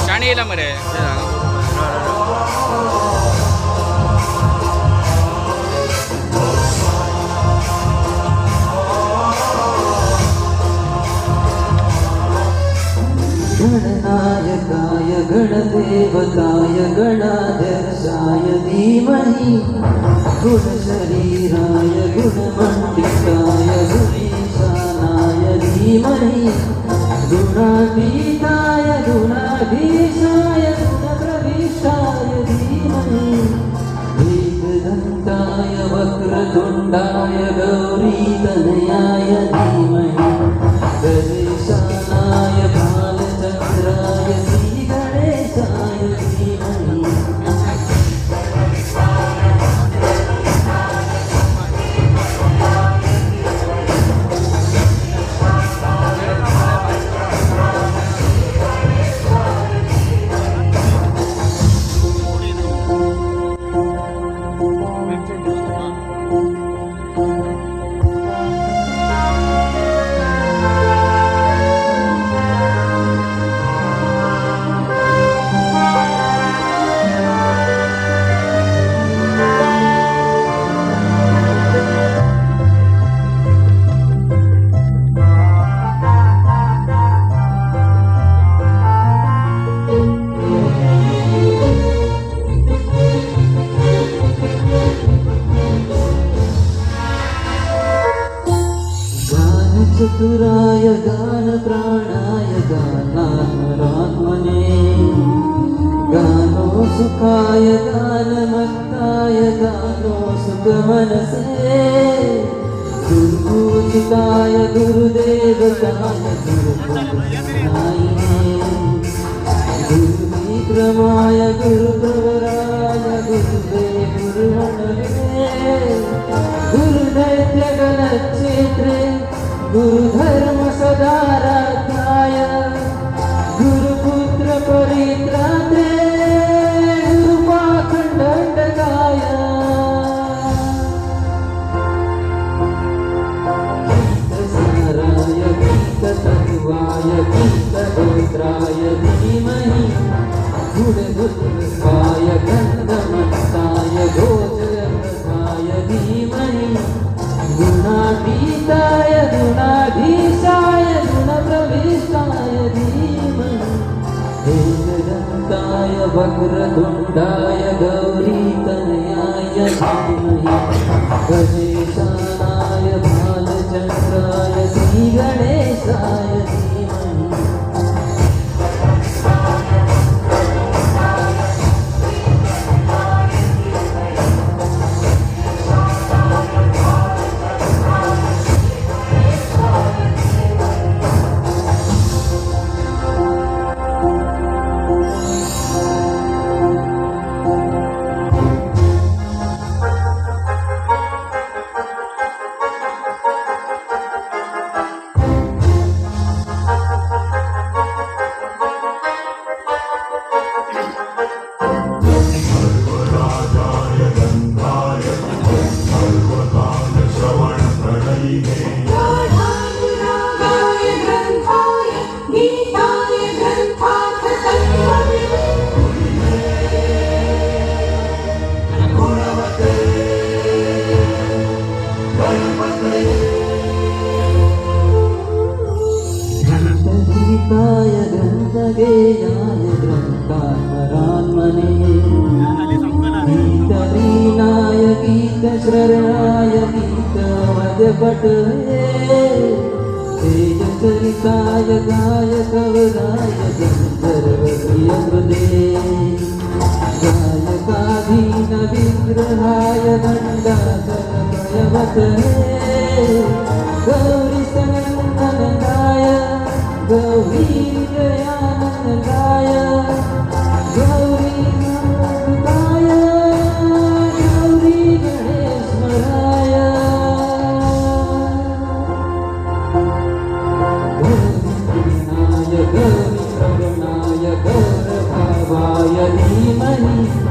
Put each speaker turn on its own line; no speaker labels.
शाणी मरे
गणनायकाय गणदेवताय गणाध्यक्षाय धीमहि गुणशरीराय गुणमण्डिताय गुणीशानाय धीमहि गुणातीताय गुणाधीशाय गुणप्रविष्टाय धीमहि एकदन्ताय वक्रतुण्डाय गौरीतनयाय धीमहि गणेशानाय बालचन्द्राय श्रीगणेशाय धीमहि चतुराय गानप्राणाय गानात्मने गानो सुखाय गानमत्ताय गानो सुखमनसे गुरुपूजिताय गुरुदेवताय गुरुपुत्राय गुरुविक्रमाय गुरुप्रवराय गुरुदेवुर्वणवे गुरुदैत्यगणक्षेत्रे गुरुधर्म सदाराध्याय गुरुपुत्र परित्रात्रे गुरुपाखण्डण्डकाय गीतसाराय गीततत्त्वाय गीतगोत्राय धीमहि गुणगुल्फाय गन्धमत्ताय गोचरप्रभाय धीमहि गुणातीताय गुणाधीशाय गुणप्रविष्टाय धीमहि एकदन्ताय वक्रतुण्डाय गौरीतनयाय धीमहि गणेशानाय बालचन्द्राय श्रीगणेशाय धीमहि ग्रंथगेयाय ग्रंथात्मरान्मने गीतलीनाय गीतश्रवणाय गीतमध्यपटवे तेजचरिताय गायकवराय गन्धर्वप्रियहृदे गायकाधीन विग्रहाय दण्डाचलमयवतये गौरीसनन्दनदाय गौरी दयानन्ददाय गौरी हरी